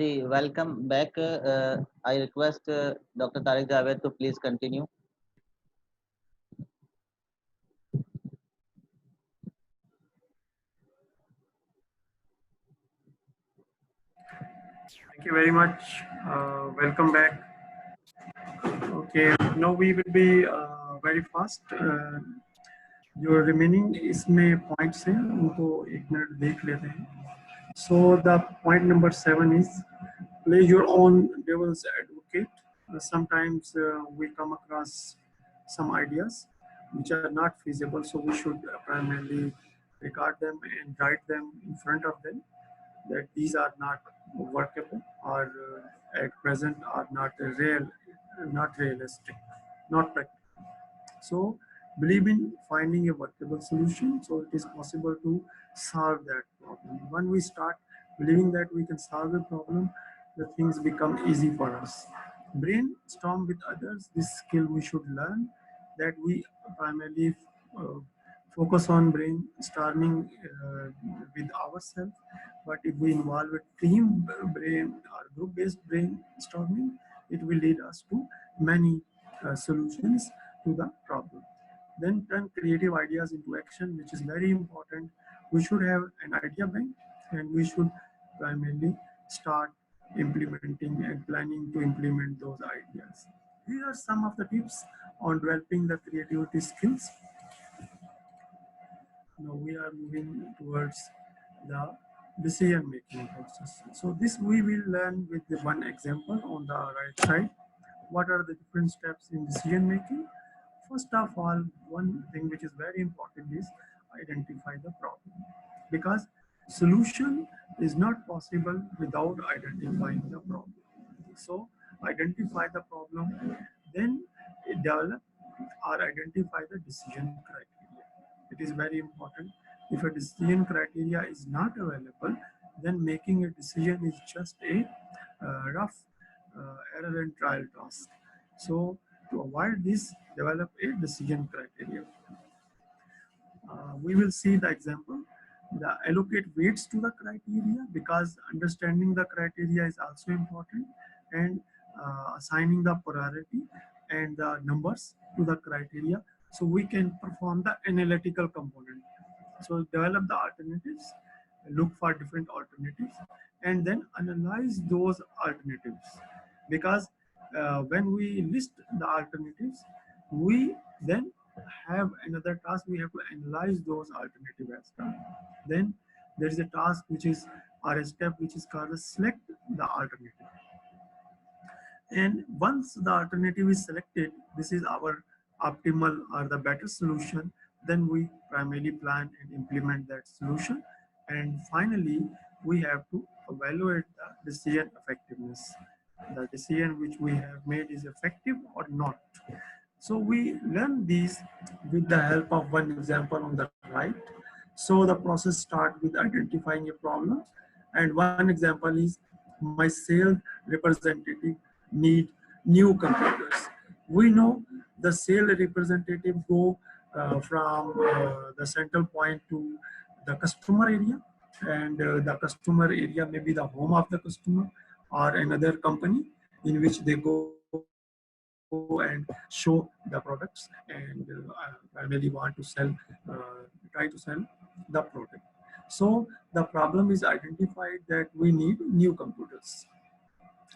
Ji, welcome back. I request Dr. Tariq Javed to please continue. Thank you very much. Welcome back. Okay, now we will be very fast. जो remaining इसमें points हैं उनको एक minute देख लेते हैं. So the point number 7 is play your own devil's advocate. Sometimes we come across some ideas which are not feasible, so we should primarily regard them and write them in front of them that these are not workable or at present are not not realistic, not practical. So believe in finding a workable solution so it is possible to solve that problem. When we start believing that we can solve a problem, the things become easy for us. Brainstorm with others, this skill we should learn, that we primarily uh, focus on brainstorming with ourselves. But if we involve a team brain or group-based brainstorming, it will lead us to many solutions to the problem. Then turn creative ideas into action, which is very important. We should have an idea bank and we should primarily start implementing and planning to implement those ideas. Here are some of the tips on developing the creativity skills. Now we are moving towards the decision making process. So this we will learn with the one example on the right side. What are the different steps in decision making? First of all, one thing which is very important is identify the problem, because solution is not possible without identifying the problem. So identify the problem, then develop or identify the decision criteria. It is very important. If a decision criteria is not available, then making a decision is just a rough error and trial task. So to avoid this, develop a decision criteria. We will see the example. The allocate weights to the criteria, because understanding the criteria is also important, and assigning the priority and the numbers to the criteria so we can perform the analytical component. So develop the alternatives, look for different alternatives, and then analyze those alternatives, because when we list the alternatives, we then have another task. We have to analyze those alternatives as well. Then there is a task which is, or a step which is called select the alternative. And once the alternative is selected, this is our optimal or the better solution, then we primarily plan and implement that solution. And finally, we have to evaluate the decision effectiveness. The decision which we have made is effective or not. So we learn these with the help of one example on the right. So the process starts with identifying a problem. And one example is, my sales representative need new computers. We know the sales representative go from the central point to the customer area, and the customer area may be the home of the customer or another company in which they go and show the products, and primarily want to sell, try to sell the product. So the problem is identified that we need new computers.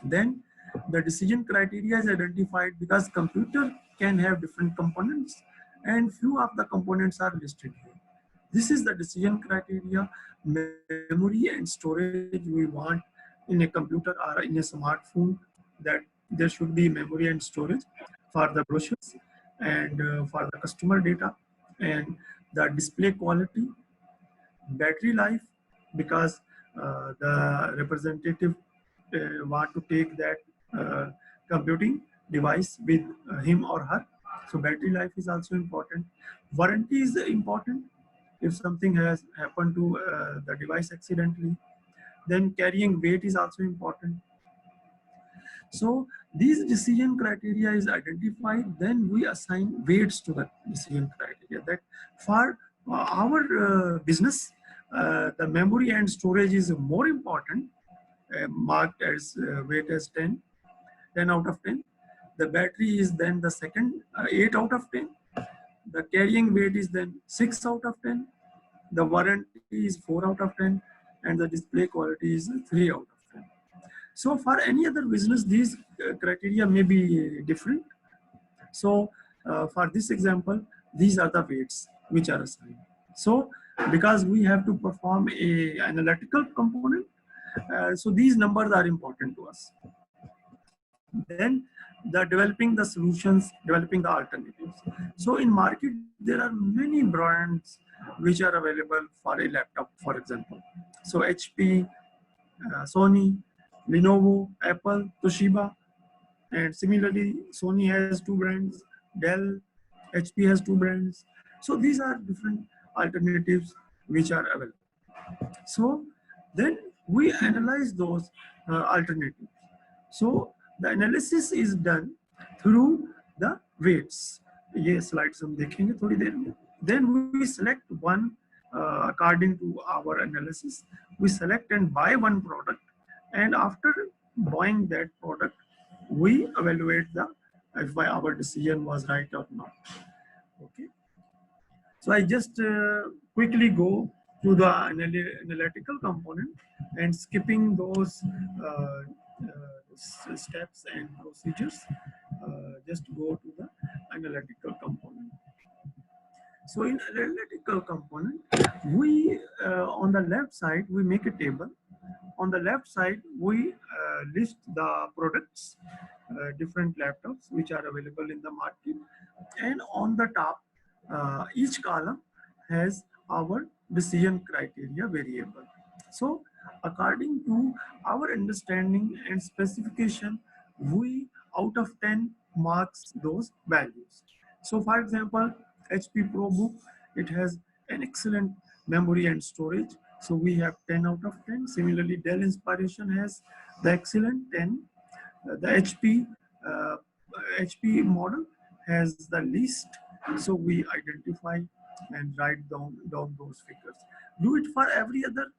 Then the decision criteria is identified, because computer can have different components and few of the components are listed here. This is the decision criteria. Memory and storage we want in a computer or in a smartphone, that there should be memory and storage for the brochures and for the customer data, and the display quality, battery life, because the representative want to take that computing device with him or her. So battery life is also important. Warranty is important if something has happened to the device accidentally. Then carrying weight is also important. So these decision criteria is identified, then we assign weights to the decision criteria. That for our business, the memory and storage is more important marked as weight as 10 out of 10. The battery is then the second 8 out of 10. The carrying weight is then 6 out of 10. The warranty is 4 out of 10, and the display quality is 3 out of 10. So for any other business, these criteria may be different. So for this example, these are the weights which are assigned. So because we have to perform a analytical component, so these numbers are important to us. Then developing the solutions, developing the alternatives. So in market, there are many brands which are available for a laptop, for example. So HP, Sony, Lenovo, Apple, Toshiba, and similarly, Sony has 2 brands, Dell, HP has 2 brands. So these are different alternatives which are available. So then we analyze those alternatives. So the analysis is done through the weights. ये slides हम देखेंगे थोड़ी देर में. Then we select one according to our analysis. We select and buy one product, and after buying that product, we evaluate the if our decision was right or not. Okay. So I just quickly go to the analytical component and skipping those steps and procedures, just go to the analytical component. So in analytical component, we on the left side, we make a table. On the left side, we list the products, different laptops which are available in the market. And on the top, each column has our decision criteria variable. So according to our understanding and specification, we out of 10 marks those values. So for example, HP ProBook, it has an excellent memory and storage. So we have 10 out of 10. Similarly, Dell Inspiration has the excellent 10. The HP model has the least. So we identify and write down those figures. Do it for every other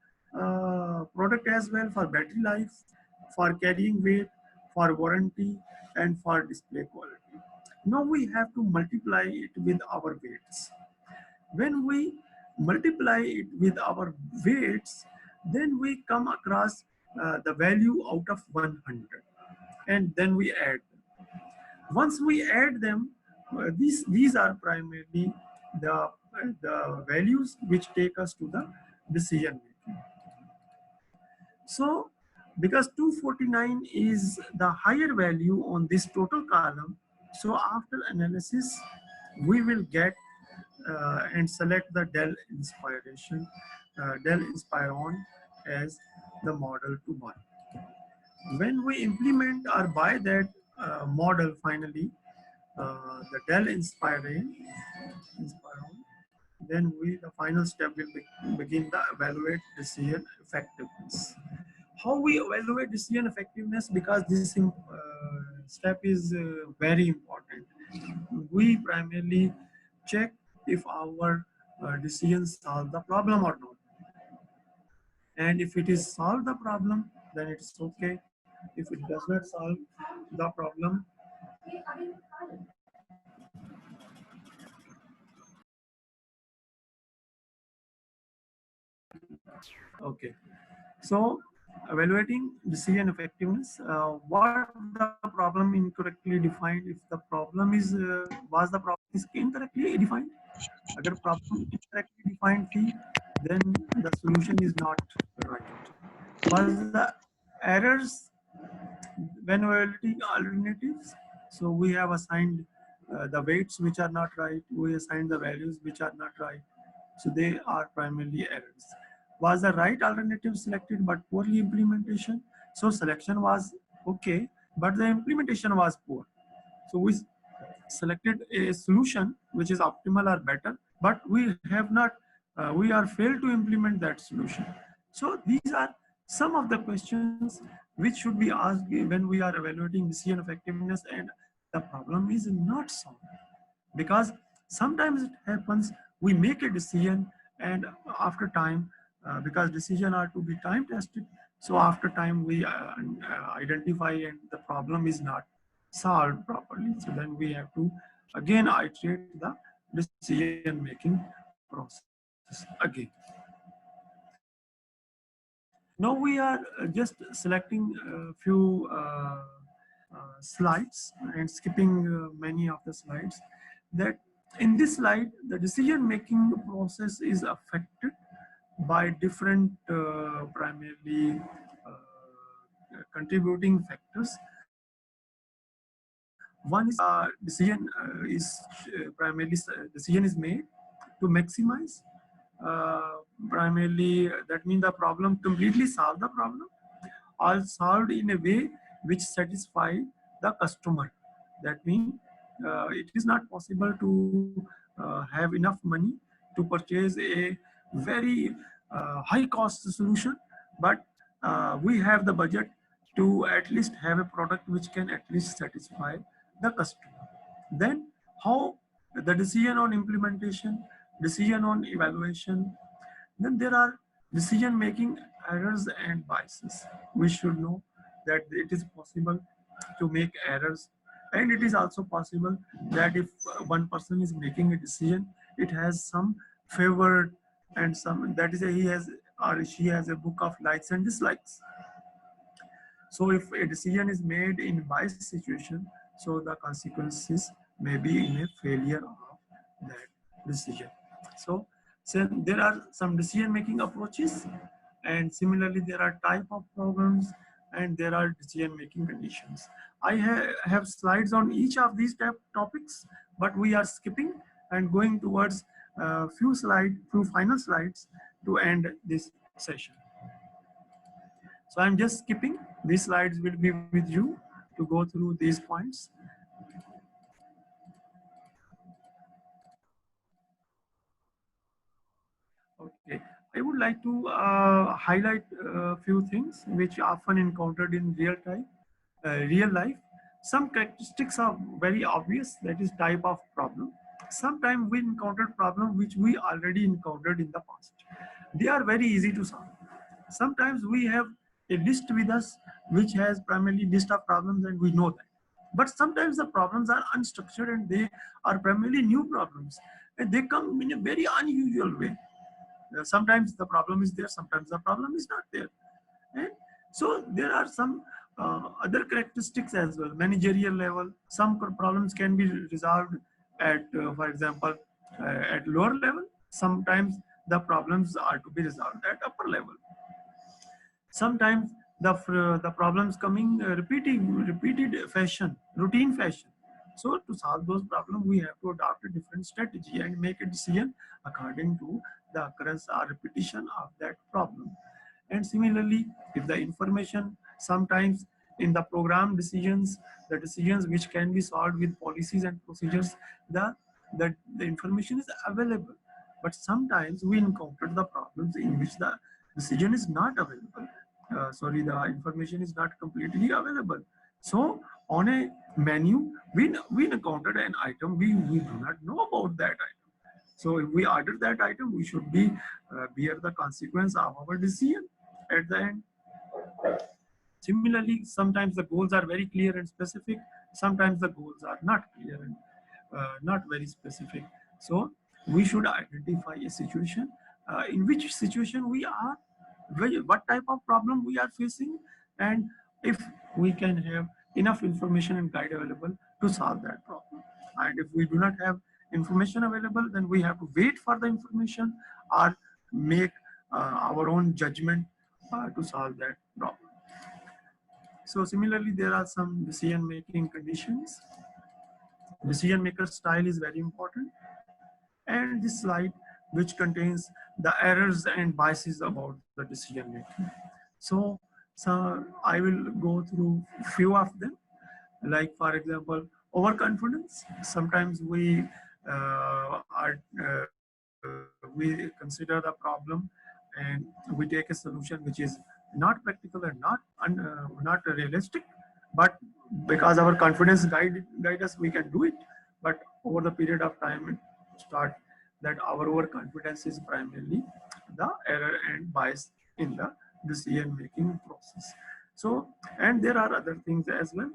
product as well, for battery life, for carrying weight, for warranty, and for display quality. Now we have to multiply it with our weights. When we multiply it with our weights, then we come across the value out of 100, and then we add them. Once we add them, these are primarily the values which take us to the decision making. So because 249 is the higher value on this total column, so after analysis, we will get and select the Dell Inspiration, Dell Inspiron as the model to buy. When we implement or buy that model finally, the Dell Inspiron, then the final step will begin the evaluate decision effectiveness. How we evaluate decision effectiveness, because this step is very important. We primarily check if our decisions solve the problem or not. And if it is solve the problem, then it's okay. If it does not solve the problem, okay. So evaluating decision effectiveness, what the problem incorrectly defined, if the problem is was the problem is incorrectly defined, agar problem incorrectly defined thi, then the solution is not right. Was the errors when evaluating alternatives, so we have assigned the weights which are not right, we assign the values which are not right, so they are primarily errors. Was the right alternative selected but poorly implementation? So selection was okay, but the implementation was poor. So we selected a solution which is optimal or better, but we have not, we are failed to implement that solution. So these are some of the questions which should be asked when we are evaluating decision effectiveness and the problem is not solved. Because sometimes it happens, we make a decision and after time, because decision are to be time tested, So after time we identify and the problem is not solved properly. So then we have to again iterate the decision making process again. Now we are just selecting a few slides and skipping many of the slides. That in this slide, the decision making process is affected by different primarily contributing factors. One is decision is primarily decision is made to maximize primarily that means the problem completely solve the problem or solved in a way which satisfy the customer. That means it is not possible to have enough money to purchase a very high cost solution, but we have the budget to at least have a product which can at least satisfy the customer. Then how the decision on implementation, decision on evaluation, then there are decision making errors and biases. We should know that it is possible to make errors, and it is also possible that if one person is making a decision, it has some favored and some that is he has or she has a book of likes and dislikes. So if a decision is made in biased situation, so the consequences may be in a failure of that decision. So there are some decision making approaches, and similarly there are type of problems and there are decision making conditions. I have slides on each of these topics, but we are skipping and going towards few final slides to end this session. So I'm just skipping. These slides will be with you to go through these points. Okay, I would like to highlight a few things which are often encountered in real life. Some characteristics are very obvious, that is type of problem. Sometimes we encountered problem which we already encountered in the past. They are very easy to solve. Sometimes we have a list with us which has primarily list of problems and we know that. But sometimes the problems are unstructured and they are primarily new problems. And they come in a very unusual way. Sometimes the problem is there, sometimes the problem is not there. And so there are some other characteristics as well. Managerial level, some problems can be resolved at, for example, at lower level. Sometimes the problems are to be resolved at upper level. Sometimes the problems coming repeated fashion, routine fashion. So to solve those problems, we have to adopt a different strategy and make a decision according to the occurrence or repetition of that problem. And similarly, if the information sometimes in the program decisions, the decisions which can be solved with policies and procedures, the information is available. But sometimes we encounter the problems in which the decision is not available. The information is not completely available. So on a menu, we encountered an item, we do not know about that item. So if we order that item, we should be bear the consequence of our decision at the end. Similarly, sometimes the goals are very clear and specific. Sometimes the goals are not clear and not very specific. So we should identify a situation in which situation we are, what type of problem we are facing, and if we can have enough information and guide available to solve that problem. And if we do not have information available, then we have to wait for the information or make our own judgment to solve that problem. So similarly, there are some decision-making conditions. Decision maker style is very important. And this slide, which contains the errors and biases about the decision making. So I will go through few of them. Like for example, overconfidence. Sometimes we consider the problem and we take a solution which is not practical and not realistic, but because our confidence guide us, we can do it. But over the period of time, it start that our overconfidence is primarily the error and bias in the decision making process. So, and there are other things as well.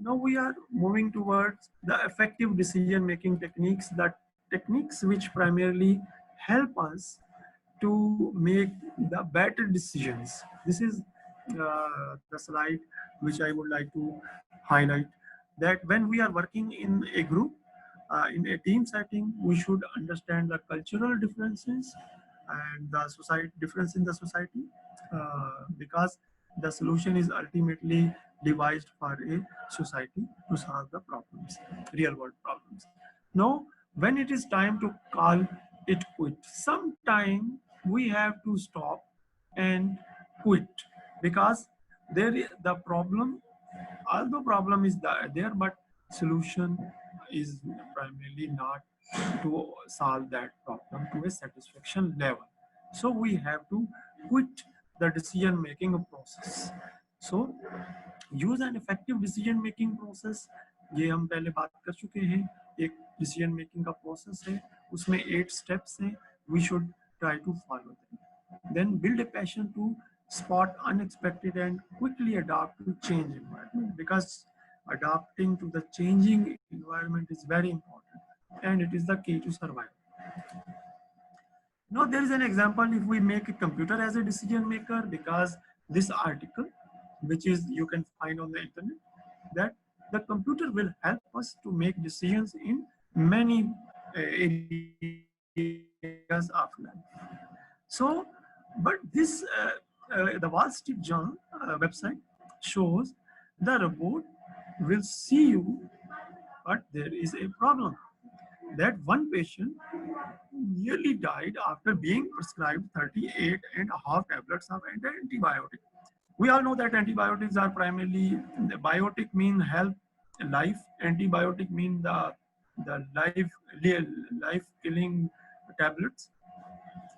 Now we are moving towards the effective decision making techniques, the techniques which primarily help us to make the better decisions. This is the slide which I would like to highlight, that when we are working in a group, in a team setting, we should understand the cultural differences and the society difference in the society, because the solution is ultimately devised for a society to solve the problems, real world problems. Now, when it is time to call it quit, sometime we have to stop and quit, because the problem, although problem is there, but solution is primarily not to solve that problem to a satisfaction level. So we have to quit the decision making process. So use and effective decision making process, ये हम पहले बात कर चुके हैं। एक decision making का process है, उसमें 8 स्टेप्स हैं, we should try to follow them. Then build a passion to spot unexpected and quickly adapt to change environment, because adapting to the changing environment is very important and it is the key to survival. Now there is an example, if we make a computer as a decision maker, because this article, which is you can find on the internet, that the computer will help us to make decisions in many areas of life. So, but this, the Wall Street Journal website shows the robot will see you, but there is a problem, that one patient nearly died after being prescribed 38 and a half tablets of antibiotic. We all know that antibiotics are primarily, biotic mean health, life. Antibiotic mean the life killing tablets.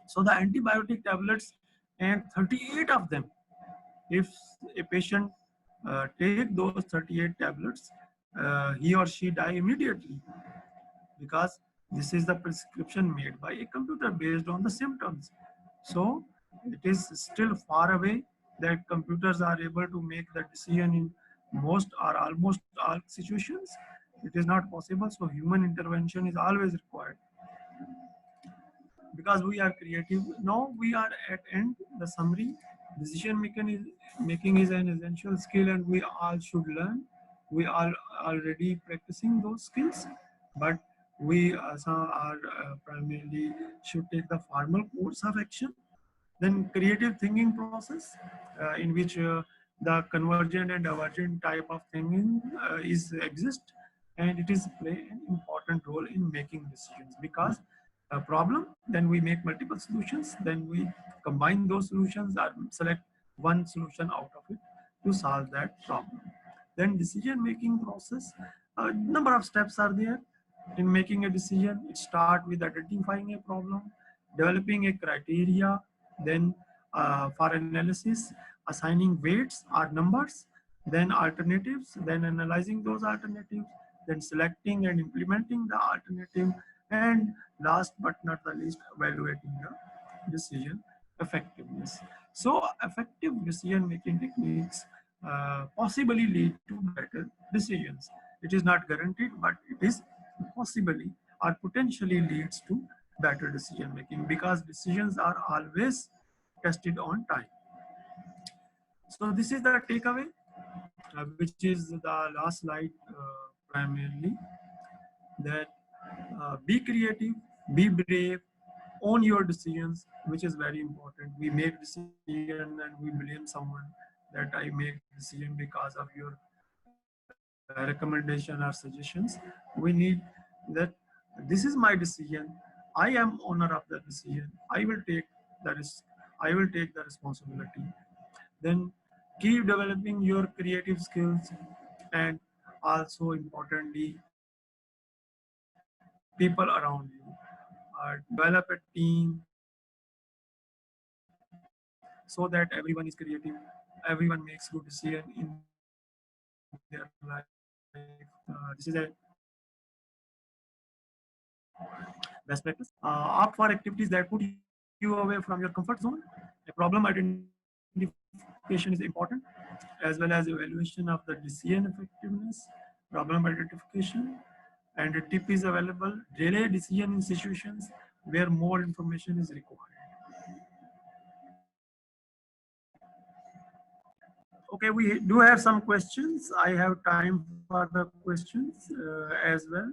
So the antibiotic tablets, and 38 of them, if a patient take those 38 tablets, he or she die immediately, because this is the prescription made by a computer based on the symptoms. So it is still far away that computers are able to make the decision in most or almost all situations. It is not possible. So human intervention is always required, because we are creative. Now we are at end. The summary: decision making is an essential skill, and we all should learn. We are already practicing those skills, but we are primarily should take the formal course of action. Then creative thinking process, in which the convergent and divergent type of thinking is exist, and it is play an important role in making decisions, because a problem, then we make multiple solutions, then we combine those solutions or select one solution out of it to solve that problem. Then decision making process, a number of steps are there in making a decision. It starts with identifying a problem, developing a criteria, then for analysis, assigning weights or numbers, then alternatives, then analyzing those alternatives, then selecting and implementing the alternative, and last but not the least, evaluating the decision effectiveness. So effective decision making techniques possibly lead to better decisions. It is not guaranteed, but it is possibly or potentially leads to better decision making, because decisions are always tested on time. So this is the takeaway, which is the last slide primarily, that be creative, be brave, own your decisions, which is very important. We make decision and we blame someone that I make decision because of your recommendation or suggestions. We need that this is my decision. I am owner of the decision. I will take the risk. I will take the responsibility. Then keep developing your creative skills, and also importantly, people around you. Develop a team so that everyone is creative, everyone makes good decision in their life. This is a best practice. Opt for activities that put you away from your comfort zone. A problem identification is important, as well as evaluation of the decision effectiveness, problem identification, and a tip is available. Delay decision in situations where more information is required. Okay, we do have some questions. I have time for the questions as well.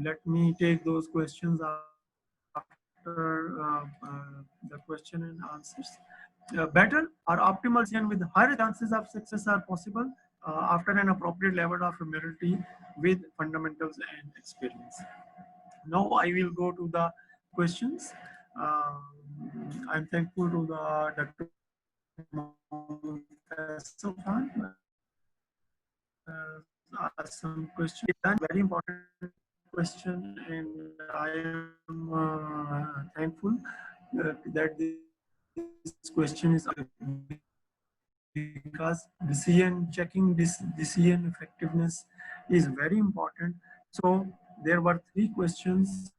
Let me take those questions after the question and answers. Better or optimal decision with higher chances of success are possible after an appropriate level of familiarity with fundamentals and experience. Now I will go to the questions. I'm thankful to the Dr. Faisal Khan asked some questions. Very important question, and I am thankful that this question is because checking this decision effectiveness is very important. So there were 3 questions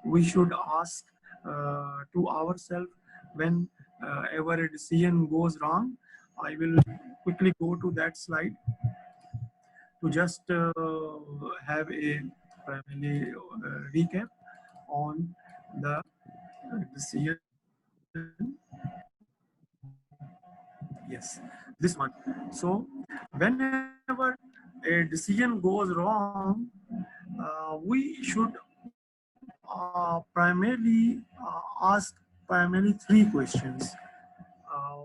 we should ask to ourselves when ever a decision goes wrong. I will quickly go to that slide to just have a primarily recap on the decision. Yes, this one. So whenever a decision goes wrong, we should primarily ask primarily 3 questions. Uh,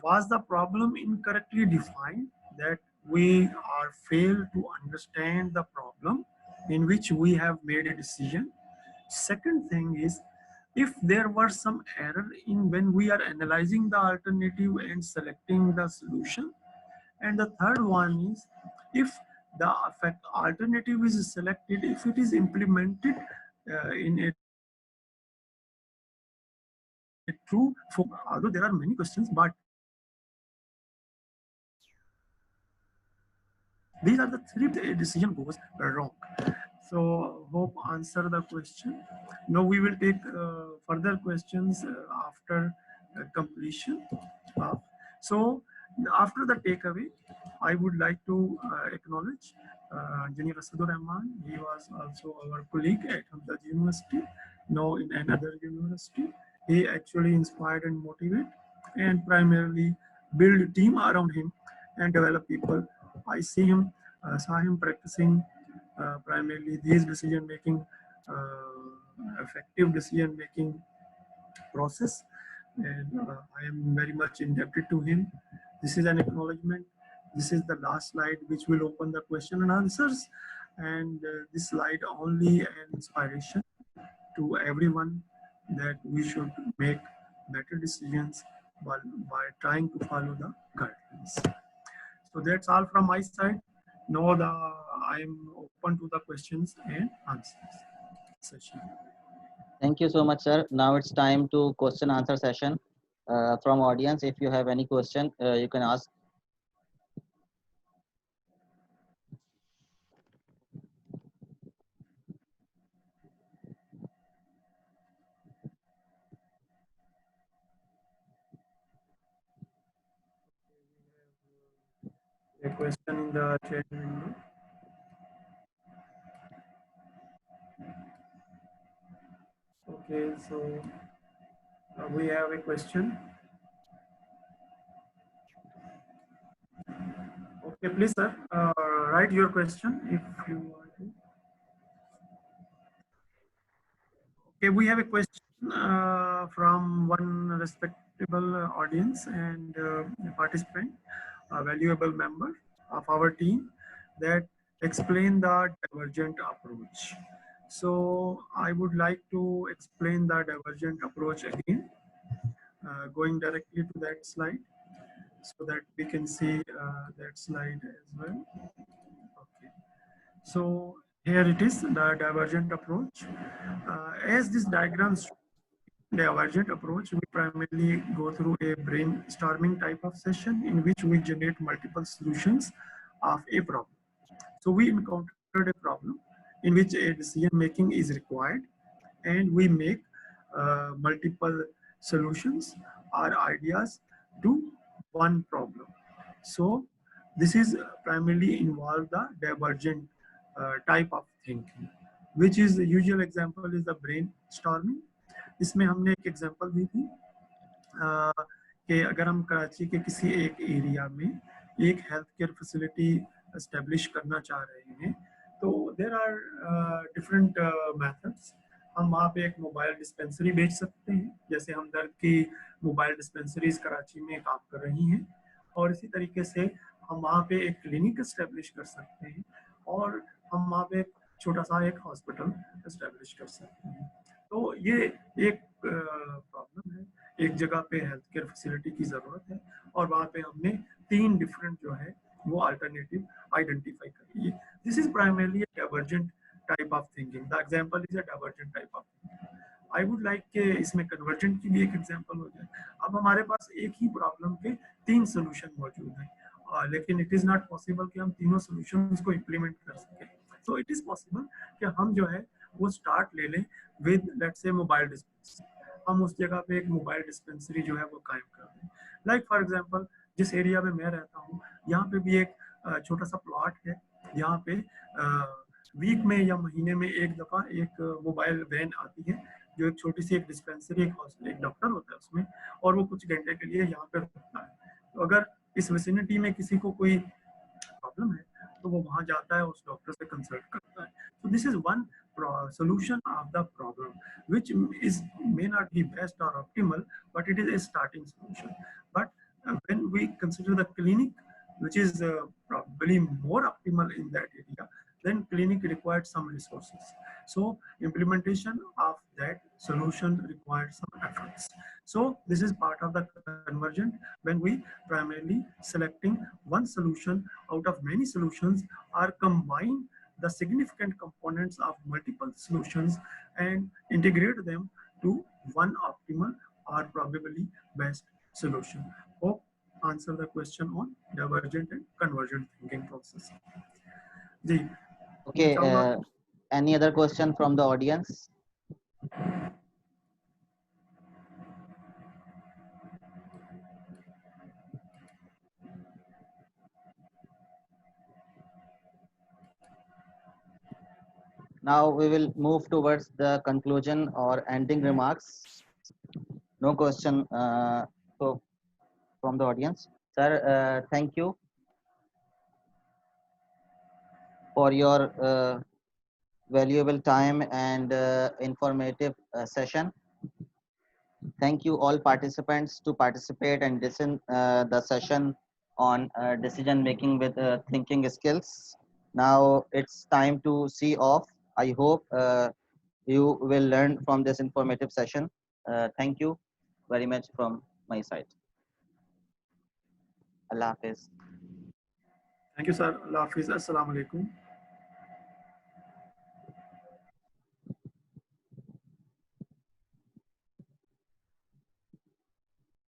was the problem incorrectly defined, that we are failed to understand the problem in which we have made a decision? Second thing is, if there were some error in when we are analyzing the alternative and selecting the solution. And the third one is, if the alternative is selected, if it is implemented in a true form. Although there are many questions, but these are the 3 a decision goes wrong. So hope answer the question. Now we will take further questions after completion. So after the takeaway, I would like to acknowledge Engineer Asadur Rahman. He was also our colleague at Hamdard University, now in another university. He actually inspired and motivated and primarily build a team around him and develop people. I saw him practicing primarily these decision making, effective decision making process, and I am very much indebted to him. This is an acknowledgement. This is the last slide which will open the question and answers, and this slide only an inspiration to everyone that we should make better decisions by trying to follow the guidelines. So that's all from my side. Now I am open to the questions and answers session. Thank you so much, sir. Now it's time to question answer session from audience. If you have any question, you can ask. A question in the chat window. Okay, so we have a question. Okay, please, sir, write your question if you want to. Okay, we have a question from one respectable audience and participant, a valuable member of our team, that explain the divergent approach. So I would like to explain the divergent approach again, going directly to that slide so that we can see that slide as well. Okay. So here it is, the divergent approach. As this diagram shows, divergent approach, we primarily go through a brainstorming type of session in which we generate multiple solutions of a problem. So we encountered a problem in which a decision making is required, and we make multiple solutions or ideas to one problem. So this is primarily involve the divergent type of thinking, which is the usual example is the brainstorming. इसमें हमने एक example दी थी कि अगर हम कराची के किसी एक एरिया में एक हेल्थ केयर फैसिलिटी एस्टेब्लिश करना चाह रहे हैं, तो देर आर डिफरेंट मेथड्स. हम वहाँ पे एक मोबाइल डिस्पेंसरी बेच सकते हैं, जैसे हमदर्द की मोबाइल डिस्पेंसरीज कराची में काम कर रही हैं, और इसी तरीके से हम वहाँ पे एक क्लिनिक एस्टेब्लिश कर सकते हैं, और हम वहाँ पे छोटा सा एक हॉस्पिटल एस्टेब्लिश कर सकते हैं. तो ये एक प्रॉब्लम है, एक जगह पे हेल्थ केयर फैसिलिटी की ज़रूरत है, और वहाँ पे हमने 3 डिफरेंट जो है वो अल्टरनेटिव आइडेंटिफाई करी है. This is primarily a divergent type of thinking. The example is a divergent type of thinking. I would like के इसमें कन्वर्जेंट की भी एक एग्जांपल हो जाए. अब हमारे पास एक ही प्रॉब्लम के 3 सोल्यूशन मौजूद हैं, लेकिन इट इज़ नॉट पॉसिबल कि हम तीनों सोल्यूशंस को इम्प्लीमेंट कर सकें. सो इट इज़ पॉसिबल कि हम जो है वो स्टार्ट ले लें with let's say mobile dispensary. हम उस जगह पे एक मोबाइल डिस्पेंसरी जो है वो कायम कर दें. लाइक फॉर एग्जांपल जिस एरिया में मैं रहता हूँ, यहाँ पे भी एक छोटा सा प्लॉट है. यहाँ पे वीक में या महीने में एक दफ़ा एक मोबाइल वैन आती है, जो एक छोटी सी एक डिस्पेंसरी, एक डॉक्टर होता है उसमें, और वो कुछ घंटे के लिए यहाँ पे रुकता है. तो अगर इस विसिनिटी में किसी को कोई प्रॉब्लम है, तो वो वहाँ जाता है, उस डॉक्टर से कंसल्ट करता है. So this is one solution of the problem, which is may not be best or optimal, but it is a starting solution. But when we consider the clinic, which is probably more optimal in that area, then clinic required some resources. So implementation of that solution required some efforts. So this is part of the convergent, when we primarily selecting one solution out of many solutions, or combine the significant components of multiple solutions and integrate them to one optimal or probably best solution. Hope answer the question on divergent and convergent thinking process. Ji, Okay, मैं चाहूंगा any other question from the audience? Now we will move towards the conclusion or ending remarks. No question so from the audience. Sir, thank you for your valuable time and informative session. Thank you all participants to participate and listen the session on decision making with thinking skills. Now it's time to see off. I hope you will learn from this informative session. Thank you very much from my side. Allah Hafiz. Thank you, sir. Allah Hafiz. Assalamu alaikum.